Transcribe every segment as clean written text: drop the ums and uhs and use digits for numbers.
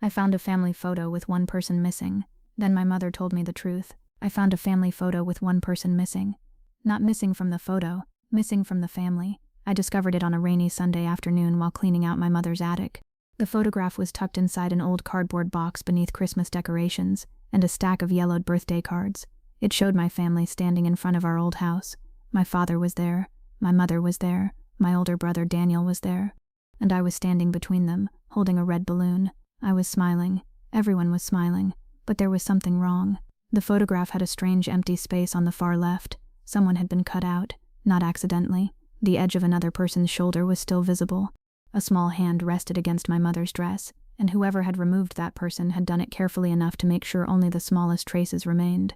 I found a family photo with one person missing. Then my mother told me the truth. I found a family photo with one person missing. Not missing from the photo, missing from the family. I discovered it on a rainy Sunday afternoon while cleaning out my mother's attic. The photograph was tucked inside an old cardboard box beneath Christmas decorations and a stack of yellowed birthday cards. It showed my family standing in front of our old house. My father was there, my mother was there, my older brother Daniel was there, and I was standing between them, holding a red balloon. I was smiling. Everyone was smiling, but there was something wrong. The photograph had a strange empty space on the far left. Someone had been cut out, not accidentally. The edge of another person's shoulder was still visible. A small hand rested against my mother's dress, and whoever had removed that person had done it carefully enough to make sure only the smallest traces remained.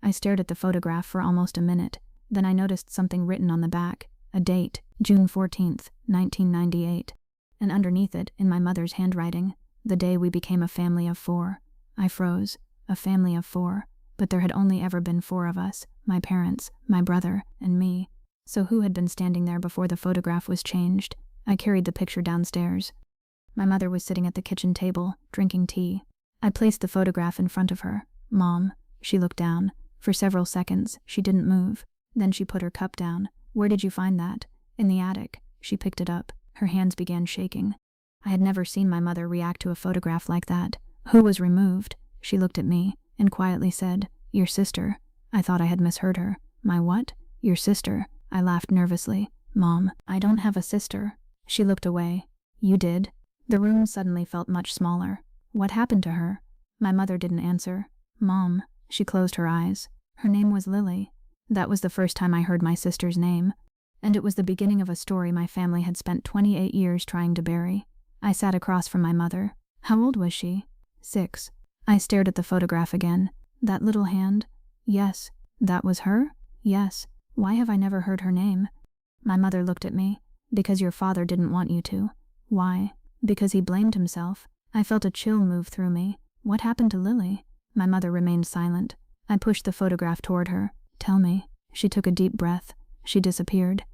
I stared at the photograph for almost a minute. Then I noticed something written on the back, a date, June 14th, 1998. And underneath it, in my mother's handwriting, the day we became a family of 4. I froze. A family of 4. But there had only ever been 4 of us, my parents, my brother, and me. So who had been standing there before the photograph was changed? I carried the picture downstairs. My mother was sitting at the kitchen table, drinking tea. I placed the photograph in front of her. Mom. She looked down. For several seconds, she didn't move. Then she put her cup down. Where did you find that? In the attic. She picked it up. Her hands began shaking. I had never seen my mother react to a photograph like that. Who was removed? She looked at me and quietly said, "Your sister." I thought I had misheard her. My what? Your sister. I laughed nervously. Mom, I don't have a sister. She looked away. You did? The room suddenly felt much smaller. What happened to her? My mother didn't answer. Mom. She closed her eyes. Her name was Lily. That was the first time I heard my sister's name. And it was the beginning of a story my family had spent 28 years trying to bury. I sat across from my mother. How old was she? 6. I stared at the photograph again. That little hand? Yes. That was her? Yes. Why have I never heard her name? My mother looked at me. Because your father didn't want you to. Why? Because he blamed himself. I felt a chill move through me. What happened to Lily? My mother remained silent. I pushed the photograph toward her. Tell me. She took a deep breath. She disappeared.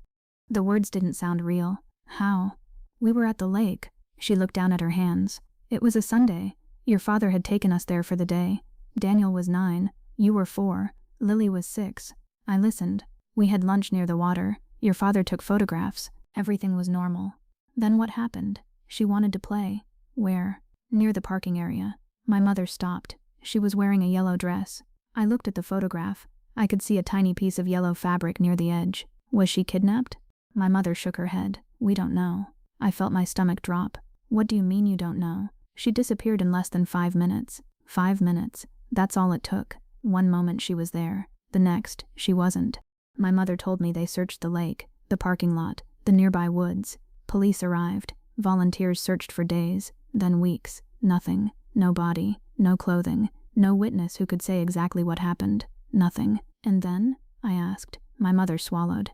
The words didn't sound real. How? We were at the lake. She looked down at her hands. It was a Sunday. Your father had taken us there for the day. Daniel was 9. You were 4. Lily was 6. I listened. We had lunch near the water. Your father took photographs. Everything was normal. Then what happened? She wanted to play. Where? Near the parking area. My mother stopped. She was wearing a yellow dress. I looked at the photograph. I could see a tiny piece of yellow fabric near the edge. Was she kidnapped? My mother shook her head. We don't know. I felt my stomach drop. What do you mean you don't know? She disappeared in less than 5 minutes. 5 minutes. That's all it took. One moment she was there. The next, she wasn't. My mother told me they searched the lake, the parking lot, the nearby woods. Police arrived. Volunteers searched for days, then weeks. Nothing. No body. No clothing. No witness who could say exactly what happened. Nothing. And then? I asked. My mother swallowed.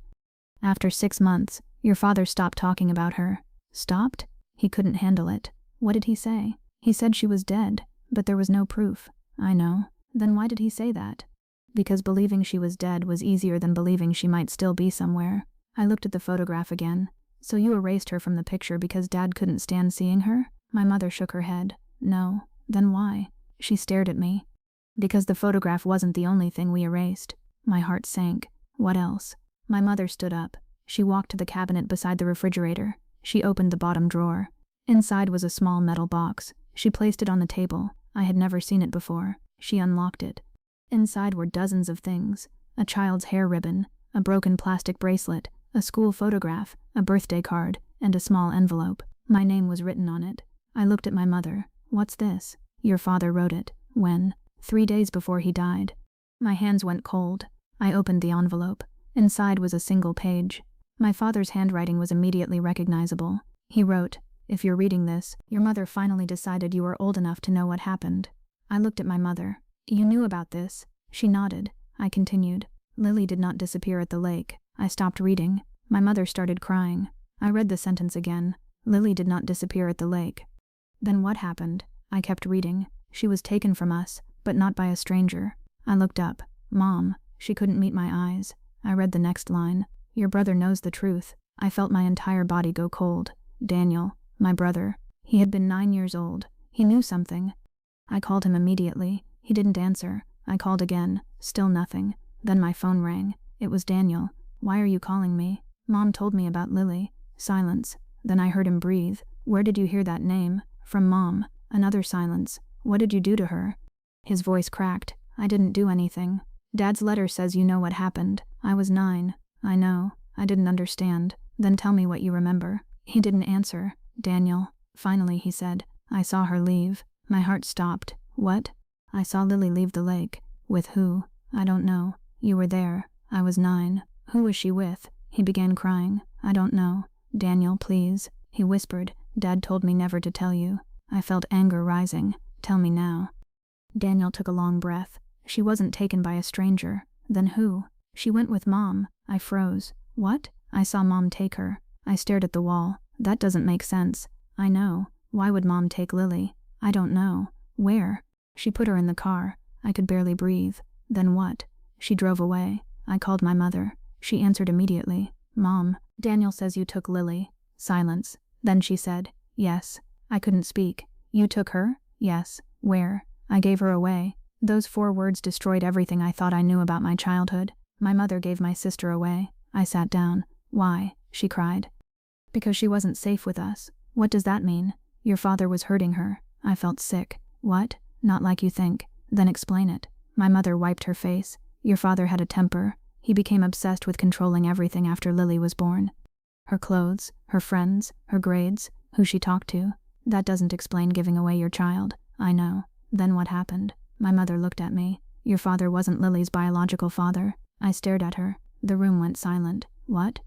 After 6 months, your father stopped talking about her. Stopped? He couldn't handle it. What did he say? He said she was dead, but there was no proof. I know. Then why did he say that? Because believing she was dead was easier than believing she might still be somewhere. I looked at the photograph again. So you erased her from the picture because Dad couldn't stand seeing her? My mother shook her head. No. Then why? She stared at me. Because the photograph wasn't the only thing we erased. My heart sank. What else? My mother stood up. She walked to the cabinet beside the refrigerator. She opened the bottom drawer. Inside was a small metal box. She placed it on the table. I had never seen it before. She unlocked it. Inside were dozens of things. A child's hair ribbon, a broken plastic bracelet, a school photograph, a birthday card, and a small envelope. My name was written on it. I looked at my mother. What's this? Your father wrote it. When? 3 days before he died. My hands went cold. I opened the envelope. Inside was a single page. My father's handwriting was immediately recognizable. He wrote, "If you're reading this, your mother finally decided you were old enough to know what happened." I looked at my mother. You knew about this? She nodded. I continued. Lily did not disappear at the lake. I stopped reading. My mother started crying. I read the sentence again. Lily did not disappear at the lake. Then what happened? I kept reading. She was taken from us, but not by a stranger. I looked up. Mom. She couldn't meet my eyes. I read the next line. Your brother knows the truth. I felt my entire body go cold. Daniel, my brother. He had been 9 years old. He knew something. I called him immediately. He didn't answer. I called again. Still nothing. Then my phone rang. It was Daniel. Why are you calling me? Mom told me about Lily. Silence. Then I heard him breathe. Where did you hear that name? From Mom. Another silence. What did you do to her? His voice cracked. I didn't do anything. Dad's letter says you know what happened. I was 9. I know. I didn't understand. Then tell me what you remember. He didn't answer. Daniel. Finally he said, I saw her leave. My heart stopped. What? I saw Lily leave the lake. With who? I don't know. You were there. I was 9. Who was she with? He began crying. I don't know. Daniel, please. He whispered. Dad told me never to tell you. I felt anger rising. Tell me now. Daniel took a long breath. She wasn't taken by a stranger. Then who? She went with Mom. I froze. What? I saw Mom take her. I stared at the wall. That doesn't make sense. I know. Why would Mom take Lily? I don't know. Where? She put her in the car. I could barely breathe. Then what? She drove away. I called my mother. She answered immediately. Mom, Daniel says you took Lily. Silence. Then she said, yes. I couldn't speak. You took her? Yes. Where? I gave her away. Those 4 words destroyed everything I thought I knew about my childhood. My mother gave my sister away. I sat down. Why? She cried. Because she wasn't safe with us. What does that mean? Your father was hurting her. I felt sick. What? Not like you think. Then explain it. My mother wiped her face. Your father had a temper. He became obsessed with controlling everything after Lily was born. Her clothes, her friends, her grades, who she talked to. That doesn't explain giving away your child. I know. Then what happened? My mother looked at me. Your father wasn't Lily's biological father. I stared at her. The room went silent. What?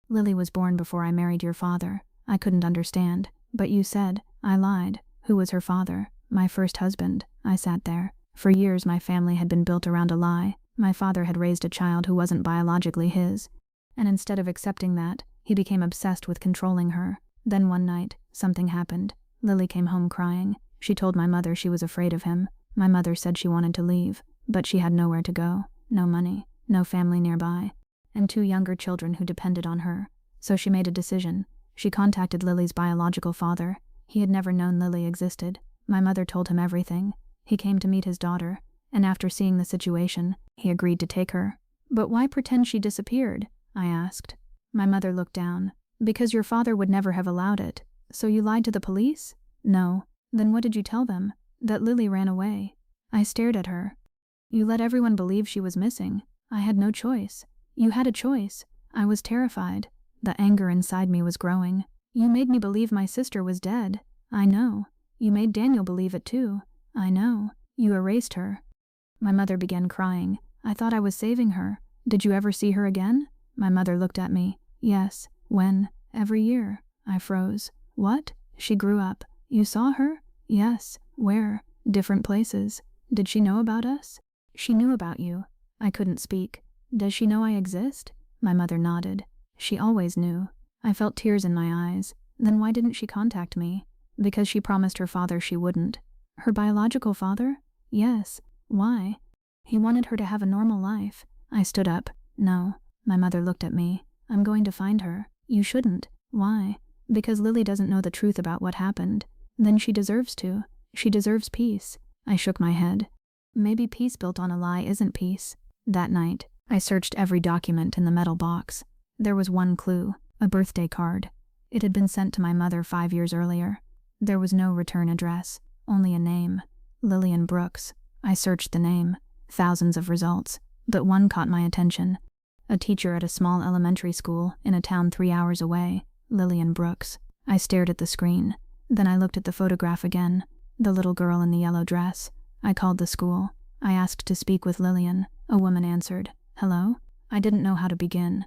Lily was born before I married your father. I couldn't understand. But you said. I lied. Who was her father? My first husband. I sat there. For years my family had been built around a lie. My father had raised a child who wasn't biologically his. And instead of accepting that, he became obsessed with controlling her. Then one night, something happened. Lily came home crying. She told my mother she was afraid of him. My mother said she wanted to leave, but she had nowhere to go. No money, no family nearby, and 2 younger children who depended on her. So she made a decision. She contacted Lily's biological father. He had never known Lily existed. My mother told him everything. He came to meet his daughter, and after seeing the situation, he agreed to take her. But why pretend she disappeared? I asked. My mother looked down. Because your father would never have allowed it. So you lied to the police? No. Then what did you tell them? That Lily ran away. I stared at her. You let everyone believe she was missing. I had no choice. You had a choice. I was terrified. The anger inside me was growing. You made me believe my sister was dead. I know. You made Daniel believe it too. I know. You erased her. My mother began crying. I thought I was saving her. Did you ever see her again? My mother looked at me. Yes. When? Every year. I froze. What? She grew up. You saw her? Yes. Where? Different places. Did she know about us? She knew about you. I couldn't speak. Does she know I exist? My mother nodded. She always knew. I felt tears in my eyes. Then why didn't she contact me? Because she promised her father she wouldn't. Her biological father? Yes. Why? He wanted her to have a normal life. I stood up. No. My mother looked at me. I'm going to find her. You shouldn't. Why? Because Lily doesn't know the truth about what happened. Then she deserves to. She deserves peace. I shook my head. Maybe peace built on a lie isn't peace. That night, I searched every document in the metal box. There was one clue, a birthday card. It had been sent to my mother 5 years earlier. There was no return address, only a name. Lillian Brooks. I searched the name. Thousands of results. But one caught my attention. A teacher at a small elementary school in a town 3 hours away. Lillian Brooks. I stared at the screen. Then I looked at the photograph again. The little girl in the yellow dress. I called the school. I asked to speak with Lillian. A woman answered. Hello? I didn't know how to begin.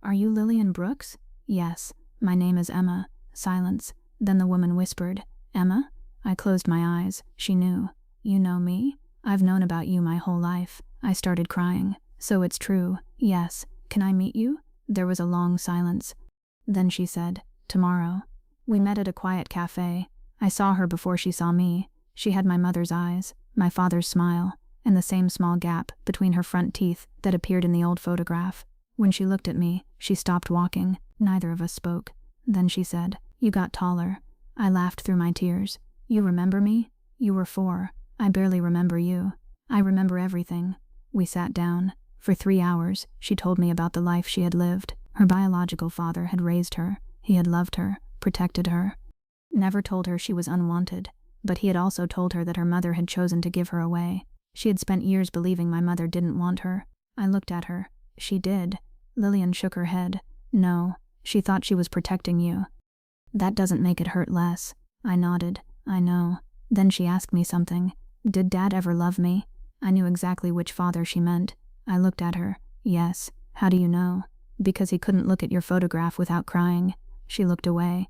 Are you Lillian Brooks? Yes. My name is Emma. Silence. Then the woman whispered. Emma? I closed my eyes. She knew. You know me? I've known about you my whole life. I started crying. So it's true. Yes. Can I meet you? There was a long silence. Then she said, tomorrow. We met at a quiet cafe. I saw her before she saw me. She had my mother's eyes, my father's smile, and the same small gap between her front teeth that appeared in the old photograph. When she looked at me, she stopped walking. Neither of us spoke. Then she said, you got taller. I laughed through my tears. You remember me? You were 4. I barely remember you. I remember everything. We sat down. For 3 hours, she told me about the life she had lived. Her biological father had raised her. He had loved her, protected her. Never told her she was unwanted, but he had also told her that her mother had chosen to give her away. She had spent years believing my mother didn't want her. I looked at her. She did. Lillian shook her head. No, she thought she was protecting you. That doesn't make it hurt less. I nodded. I know. Then she asked me something. Did Dad ever love me? I knew exactly which father she meant. I looked at her. Yes. How do you know? Because he couldn't look at your photograph without crying. She looked away.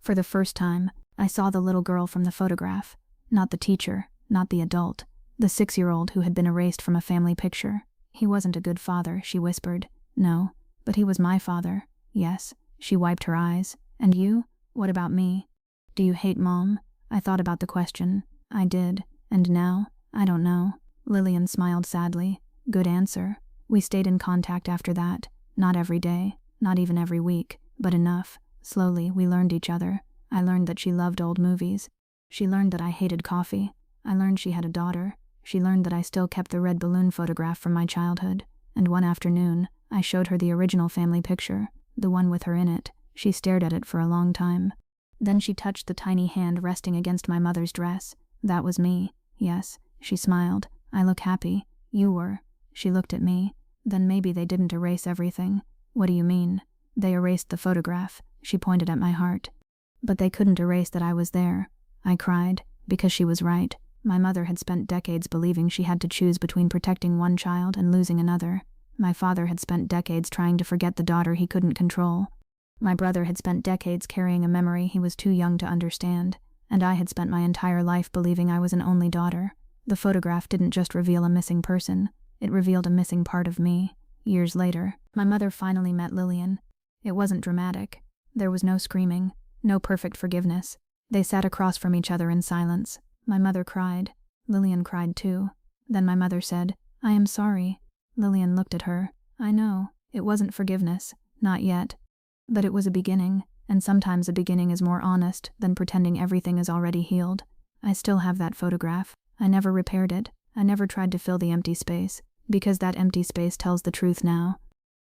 For the first time, I saw the little girl from the photograph. Not the teacher, not the adult. The 6-year-old who had been erased from a family picture. He wasn't a good father, she whispered. No, but he was my father. Yes. She wiped her eyes. And you? What about me? Do you hate Mom? I thought about the question. I did. And now? I don't know. Lillian smiled sadly. Good answer. We stayed in contact after that. Not every day, not even every week, but enough. Slowly, we learned each other. I learned that she loved old movies. She learned that I hated coffee. I learned she had a daughter. She learned that I still kept the red balloon photograph from my childhood. And one afternoon, I showed her the original family picture, the one with her in it. She stared at it for a long time. Then she touched the tiny hand resting against my mother's dress. That was me. Yes, she smiled. I look happy. You were. She looked at me. Then maybe they didn't erase everything. What do you mean? They erased the photograph. She pointed at my heart. But they couldn't erase that I was there. I cried, because she was right. My mother had spent decades believing she had to choose between protecting one child and losing another. My father had spent decades trying to forget the daughter he couldn't control. My brother had spent decades carrying a memory he was too young to understand. And I had spent my entire life believing I was an only daughter. The photograph didn't just reveal a missing person. It revealed a missing part of me. Years later, my mother finally met Lillian. It wasn't dramatic. There was no screaming, no perfect forgiveness. They sat across from each other in silence. My mother cried. Lillian cried too. Then my mother said, I am sorry. Lillian looked at her. I know. It wasn't forgiveness. Not yet. But it was a beginning, and sometimes a beginning is more honest than pretending everything is already healed. I still have that photograph. I never repaired it. I never tried to fill the empty space, because that empty space tells the truth now.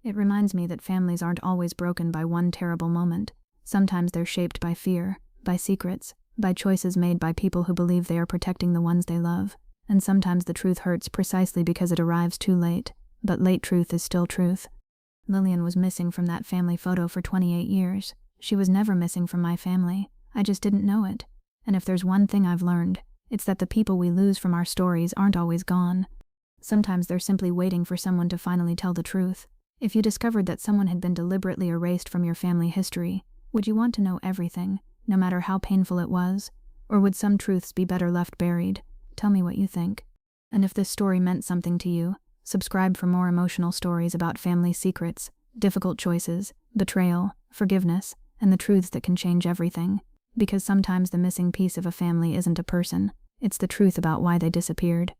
It reminds me that families aren't always broken by one terrible moment. Sometimes they're shaped by fear, by secrets, by choices made by people who believe they are protecting the ones they love. And sometimes the truth hurts precisely because it arrives too late. But late truth is still truth. Lillian was missing from that family photo for 28 years. She was never missing from my family. I just didn't know it. And if there's one thing I've learned, it's that the people we lose from our stories aren't always gone. Sometimes they're simply waiting for someone to finally tell the truth. If you discovered that someone had been deliberately erased from your family history, would you want to know everything, no matter how painful it was? Or would some truths be better left buried? Tell me what you think. And if this story meant something to you, subscribe for more emotional stories about family secrets, difficult choices, betrayal, forgiveness, and the truths that can change everything. Because sometimes the missing piece of a family isn't a person, it's the truth about why they disappeared.